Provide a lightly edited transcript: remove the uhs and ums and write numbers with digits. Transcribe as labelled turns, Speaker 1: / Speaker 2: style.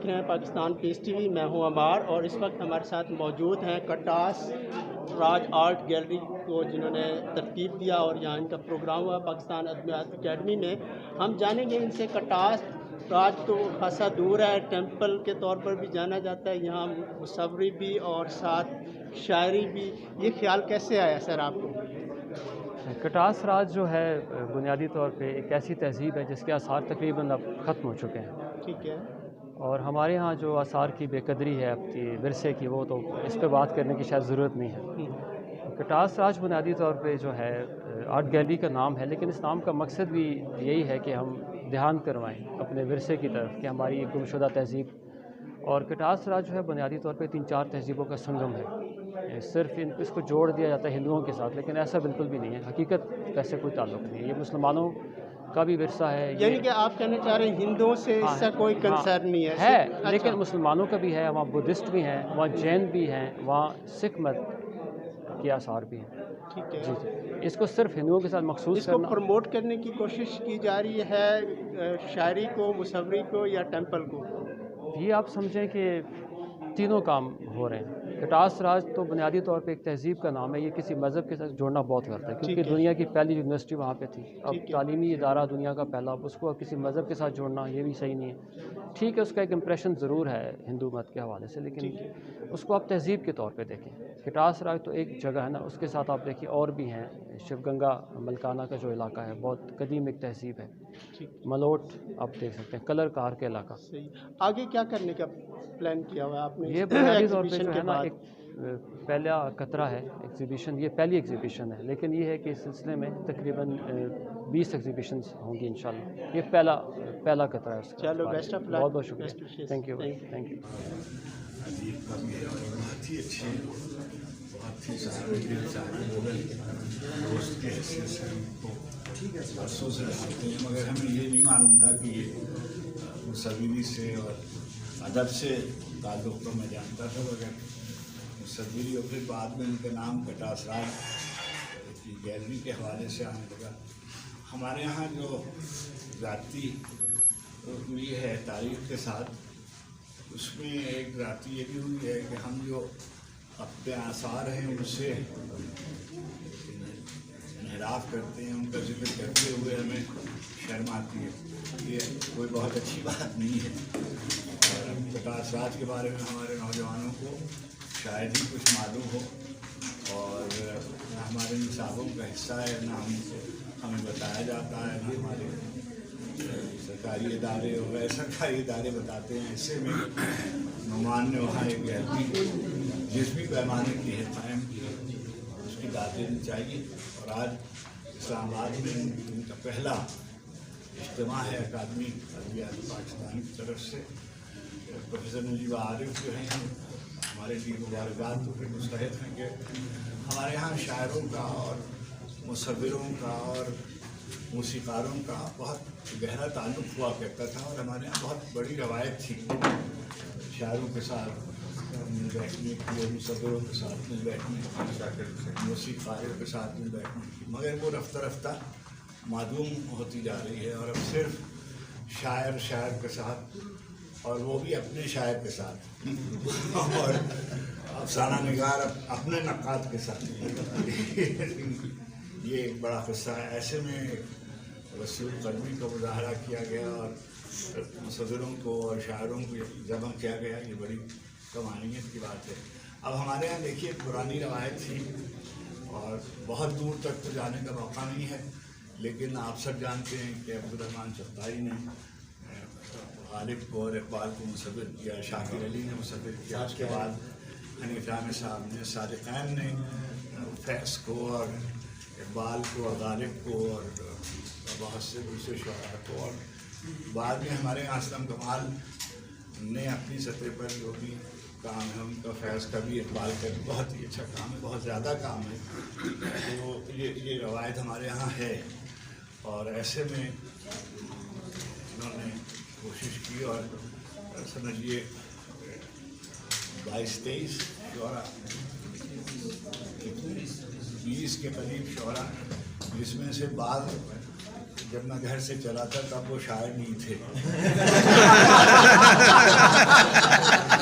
Speaker 1: دیکھ رہے ہیں پاکستان پیس ٹی وی. میں ہوں عمار اور اس وقت ہمارے ساتھ موجود ہیں کٹاس راج آرٹ گیلری کو جنہوں نے ترتیب دیا اور یہاں ان کا پروگرام ہوا پاکستان ادبیات اکیڈمی میں. ہم جانیں گے ان سے کٹاس راج تو خاصا دور ہے، ٹیمپل کے طور پر بھی جانا جاتا ہے، یہاں مصوری بھی اور ساتھ شاعری بھی. یہ خیال کیسے آیا سر آپ کو؟
Speaker 2: کٹاس راج جو ہے بنیادی طور پہ ایک ایسی تہذیب ہے جس کے آثار تقریباً اب ختم ہو چکے ہیں.
Speaker 1: ٹھیک ہے.
Speaker 2: اور ہمارے ہاں جو آثار کی بے قدری ہے اپنی ورثے کی، وہ تو اس پہ بات کرنے کی شاید ضرورت نہیں ہے. کٹاس راج بنیادی طور پہ جو ہے آرٹ گیلری کا نام ہے، لیکن اس نام کا مقصد بھی یہی ہے کہ ہم دھیان کروائیں اپنے ورثے کی طرف کہ ہماری ایک گمشدہ تہذیب. اور کٹاس راج جو ہے بنیادی طور پہ 3-4 تہذیبوں کا سنگم ہے. صرف اس کو جوڑ دیا جاتا ہے ہندوؤں کے ساتھ، لیکن ایسا بالکل بھی نہیں ہے. حقیقت کا کوئی تعلق نہیں ہے. یہ مسلمانوں کا بھی ورثہ ہے.
Speaker 1: یعنی کہ آپ کہنا چاہ رہے ہیں ہندوؤں سے اس سے کوئی کنسرن نہیں
Speaker 2: ہے لیکن مسلمانوں کا بھی ہے. وہاں بدھسٹ بھی ہیں، وہاں جین بھی ہیں، وہاں سکھ مت کے آثار بھی ہیں.
Speaker 1: ٹھیک ہے.
Speaker 2: جی، اس کو صرف ہندوؤں کے ساتھ مخصوص
Speaker 1: اس کو پروموٹ کرنے کی کوشش کی جا رہی ہے، شاعری کو، مصوری کو یا ٹیمپل کو؟
Speaker 2: یہ آپ سمجھیں کہ تینوں کام ہو رہے ہیں. کٹاس راج تو بنیادی طور پہ ایک تہذیب کا نام ہے. یہ کسی مذہب کے ساتھ جوڑنا بہت غلط ہے، کیونکہ دنیا کی پہلی یونیورسٹی وہاں پہ تھی. اب تعلیمی ادارہ دنیا کا پہلا، اس کو کسی مذہب کے ساتھ جوڑنا یہ بھی صحیح نہیں ہے. ٹھیک ہے، اس کا ایک امپریشن ضرور ہے ہندو مت کے حوالے سے، لیکن اس کو آپ تہذیب کے طور پہ دیکھیں. کٹاس راج تو ایک جگہ ہے نا، اس کے ساتھ آپ دیکھیں اور بھی ہیں. شیو گنگا ملکانہ کا جو علاقہ ہے بہت قدیم ایک تہذیب ہے. ملوٹ آپ دیکھ سکتے ہیں، کلر کار کے علاقہ.
Speaker 1: آگے کیا کرنے کا پلان کیا ہوا ہے آپ نے؟
Speaker 2: یہ بنیادی طور پہ جو ہے نا ایک پہلا قطرہ ہے ایگزیبیشن. یہ پہلی ایگزیبیشن ہے، لیکن یہ ہے کہ اس سلسلے میں تقریباً 20 ایگزیبیشنز ہوں گی انشاءاللہ. یہ پہلا قطرہ ہے.
Speaker 1: چلو بیسٹ آف لک.
Speaker 2: بہت بہت شکریہ. Thank you. Thank you.
Speaker 3: دوست کے حیثیت سے ہم کو برسوں سے رہتے ہیں، مگر ہمیں یہ نہیں معلوم تھا کہ یہ مصوری سے اور ادب سے تعلق تو میں جانتا تھا، مگر مصوری اور پھر بعد میں ان کا نام کٹاس راج کی گیلری کے حوالے سے آنے لگا. ہمارے یہاں جو ذاتی ہوئی ہے تاریخ کے ساتھ، اس میں ایک ذاتی یہ بھی ہوئی ہے کہ ہم جو اپنے آثار ہیں ان سے انحراف کرتے ہیں، ان کا ذکر کرتے ہوئے ہمیں شرم آتی ہے. یہ کوئی بہت اچھی بات نہیں ہے. اور کٹاس راج کے بارے میں ہمارے نوجوانوں کو شاید ہی کچھ معلوم ہو، اور نہ ہمارے نصابوں کا حصہ ہے، نہ ہمیں بتایا جاتا ہے، نہ ہمارے سرکاری ادارے اور غیر سرکاری ادارے بتاتے ہیں. ایسے میں نعمان نے وہاں ایک گیلری جس بھی پیمانے کی ہے قائم کی ہے، اس کی داد دینی چاہیے. اور آج اسلام آباد میں ان کا پہلا اجتماع ہے اکادمی ادبیات پاکستان کی طرف سے. پروفیسر نجیب عارف جو ہیں ہمارے لیے مبارکباد تو پھر مستحق ہیں کہ ہمارے یہاں شاعروں کا اور مصوروں کا اور موسیقاروں کا بہت گہرا تعلق ہوا کرتا تھا، اور ہمارے یہاں بہت بڑی روایت تھی شاعروں کے ساتھ مل بیٹھنے کی، مصوروں کے ساتھ مل بیٹھنے کی، موسیقاروں کے ساتھ مل بیٹھنے کی. مگر وہ رفتہ رفتہ معدوم ہوتی جا رہی ہے، اور اب صرف شاعر کے ساتھ، اور وہ بھی اپنے شاعر کے ساتھ، اور افسانہ نگار اپنے نقاد کے ساتھ. یہ ایک بڑا قصہ ہے. ایسے میں وسیع القلمی کا مظاہرہ کیا گیا اور مصوروں کو اور شاعروں کو جمع کیا گیا. یہ بڑی کمانیت کی بات ہے. اب ہمارے یہاں دیکھیے پرانی روایت تھی اور بہت دور تک تو جانے کا موقع نہیں ہے، لیکن آپ سب جانتے ہیں کہ عبدالرحمن چغتائی نے غالب کو اور اقبال کو مصور کیا، شاکر علی نے مصور کیا، اس کے بعد حنیف جامع صاحب نے، صادقین نے فیض کو اور اقبال کو اور غالب کو اور بہت سے دوسرے شعراء کو، اور بعد میں ہمارے یہاں اسلم کمال نے اپنی سطح پر جو بھی کام ہے، ان کا فیض کا بھی، اقبال کا بھی بہت ہی اچھا کام ہے، بہت زیادہ کام ہے. تو یہ روایت ہمارے یہاں ہے، اور ایسے میں انہوں نے کوشش کی اور سمجھیے 22-23 شعراء، 20 کے قریب شعراء، جس میں سے بعض جب میں گھر سے چلا تھا تب وہ شاعر نہیں تھے.